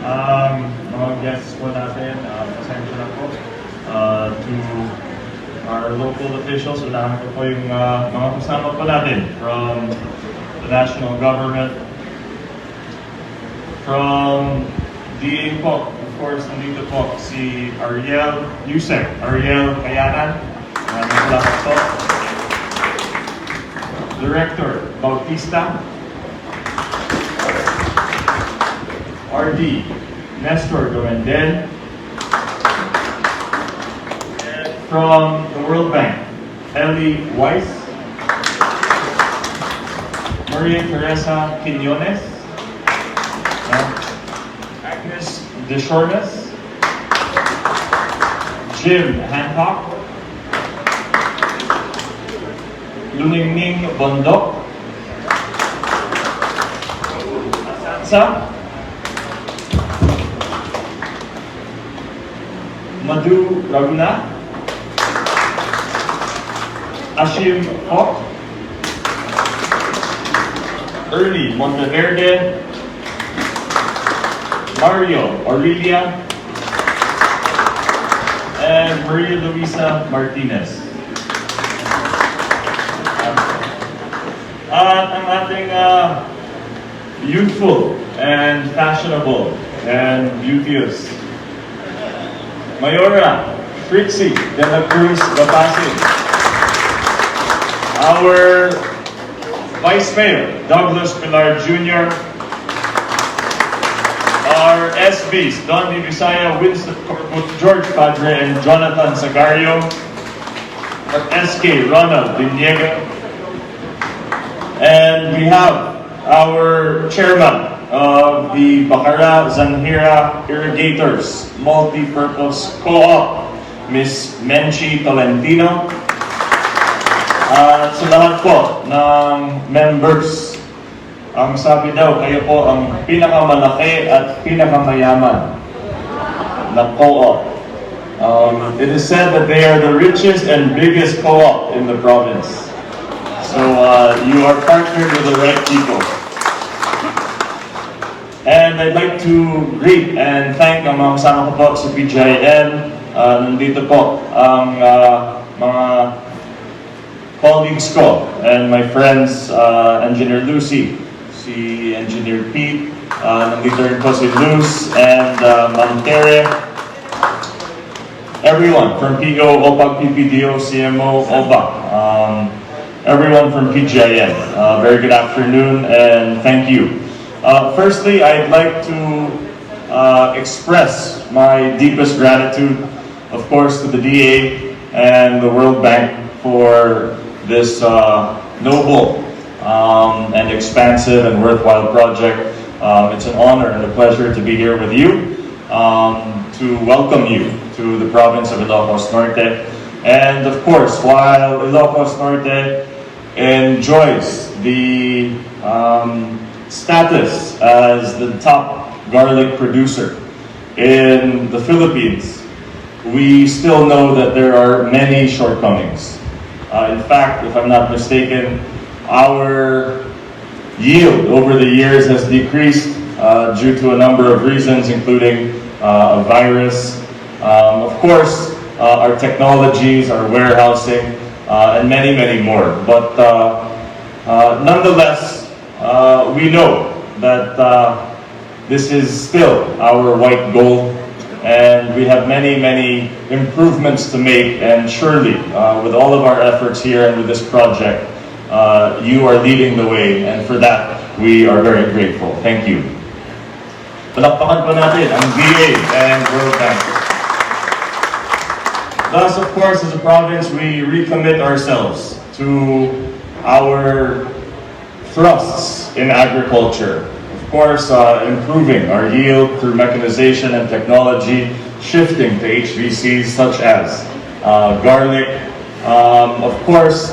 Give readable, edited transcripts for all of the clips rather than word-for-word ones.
Mga guests po natin, pasensya na po. To our local officials, unahan ko po yung mga kasama po natin from the national government, from DA po, of course, nandito po si Ariel, USec, Ariel Cayanan. Maraming salamat po. Director Bautista, RD Nestor Domenden, and from the World Bank, Weiss, Maria Teresa Quiñones, Agnes Deschornes, Jim Hancock, Luningning Bondok, Asansa, Madhu Raguna, Ashim Hok, Ernie Monteverde, Mario Aurelia, and Maria Luisa Martinez. At ang ating youthful and fashionable and beauteous Mayora Fritzy de la Cruz Bapasig, our Vice Mayor Douglas Pilar Jr., our SBs Don Visaya, Winston Corpus, George Padre, and Jonathan Sagario, our SK Ronald Diniega, and we have our chairman of the Bacarra Zanjera Irrigators Multi-Purpose Co-op, Ms. Menchi Tolentino. At sa lahat po ng members, ang sabi daw, kayo po ang pinakamalaki at pinakamayaman na co-op. It is said that they are the richest and biggest co-op in the province. So you are partnered with the right people. And I'd like to greet and thank ang mga kasama ko po sa PGIN. Nandito po ang mga colleagues ko and my friends, Engineer Lucy, si Engineer Pete, nandito rin po si Luz and Ma'am Tere. Everyone from PO, OPAC, PPDO, CMO, OPAC. Everyone from PGIN, very good afternoon and thank you. Firstly, I'd like to express my deepest gratitude, of course, to the DA and the World Bank for this noble and expansive and worthwhile project. It's an honor and a pleasure to be here with you, to welcome you to the province of Ilocos Norte. And of course, while Ilocos Norte enjoys the status as the top garlic producer in the Philippines, we still know that there are many shortcomings. In fact, if I'm not mistaken, our yield over the years has decreased due to a number of reasons, including a virus, of course, our technologies, our warehousing, and many, many more. But nonetheless, we know that this is still our white gold, and we have many, many improvements to make, and surely, with all of our efforts here and with this project, you are leading the way, and for that, we are very grateful. Thank you. Palakpakan po natin ang DA and World Bank. Thus, of course, as a province, we recommit ourselves to our thrusts in agriculture. Of course, improving our yield through mechanization and technology, shifting to HVCs such as garlic. Of course,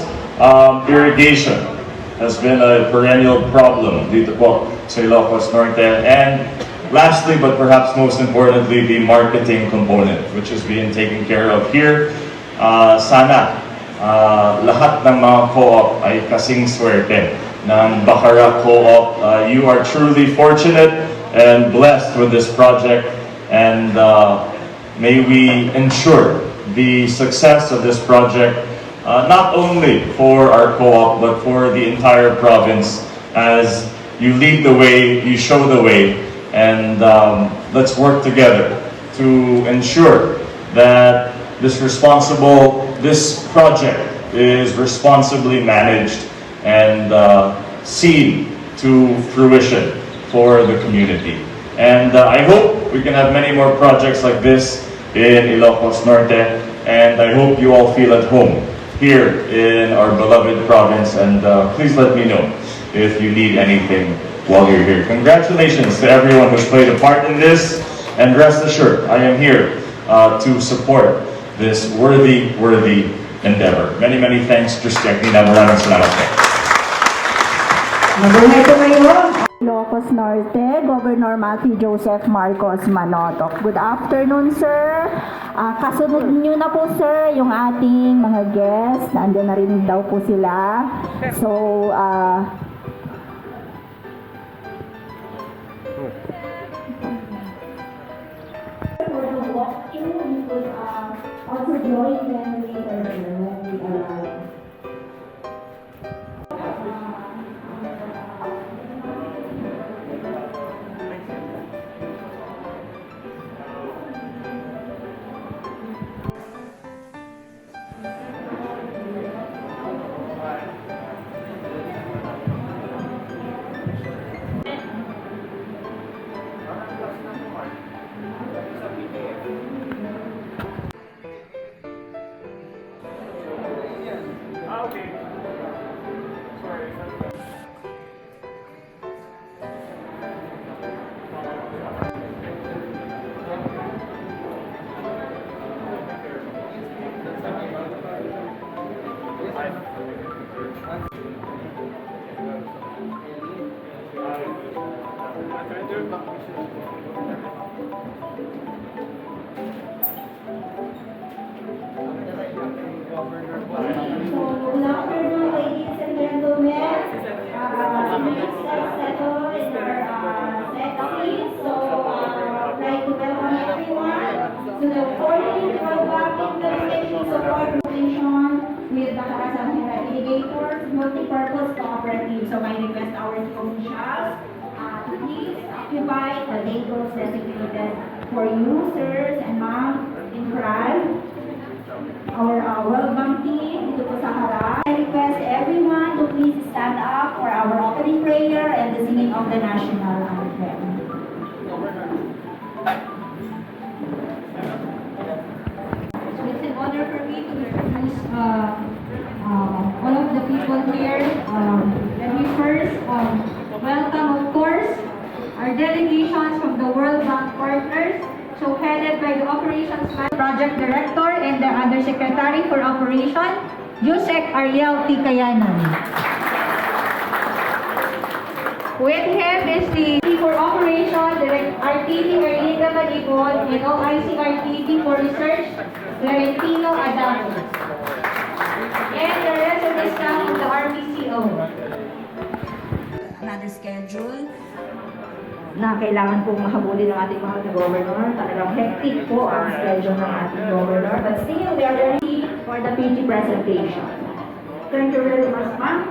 irrigation has been a perennial problem dito po sa Ilocos Norte. And lastly, but perhaps most importantly, the marketing component, which is being taken care of here. Sana lahat ng mga co-op ay kasing swerte ng Bacarra Co-op. You are truly fortunate and blessed with this project, and may we ensure the success of this project, not only for our co-op, but for the entire province, as you lead the way, you show the way, and let's work together to ensure that this project is responsibly managed and seen to fruition for the community. And I hope we can have many more projects like this in Ilocos Norte, and I hope you all feel at home here in our beloved province, and please let me know if you need anything while you're here. Congratulations to everyone who's played a part in this, and rest assured, I am here to support this worthy endeavor. Many thanks, Christiana. Maraming salamat po. Mabuhay po kayo. Ilocos Norte, Governor Matthew Joseph Marcos Manotoc. Good afternoon, sir. Kasunod niyo na po, sir, yung ating mga guests. Nandiyan na rin daw po sila. So, also join them later when we arrive. Good afternoon, ladies and gentlemen. Next, let's settle in our settings. So, I'd like to welcome everyone to the 14th Program Implementation Support Mission with Bacarra Zanjera Irrigators Multi-Purpose Cooperative. So, I request our officials to please occupy the tables designated for you, sirs and ma'am, in front. Our welcome team dito po sa harap. I request everyone to please stand up for our opening prayer and the singing of the national anthem. So it's an honor for me to introduce all of the people here. Let me first welcome, of course, our delegations from the World Bank partners. So headed by the Operations Project Director and the Undersecretary for Operation, USec Ariel Cayanan. With him is the for Operation RTD Erlinda Malibon and OIC RTD for Research, Laurentino Adamo. And the rest of the staff of the RPCO. Another schedule na kailangan pong mahabulin ng ating mga governor. Talagang hectic po ang schedule ng ating governor. But still, we are ready for the PG presentation. Thank you very much, ma'am.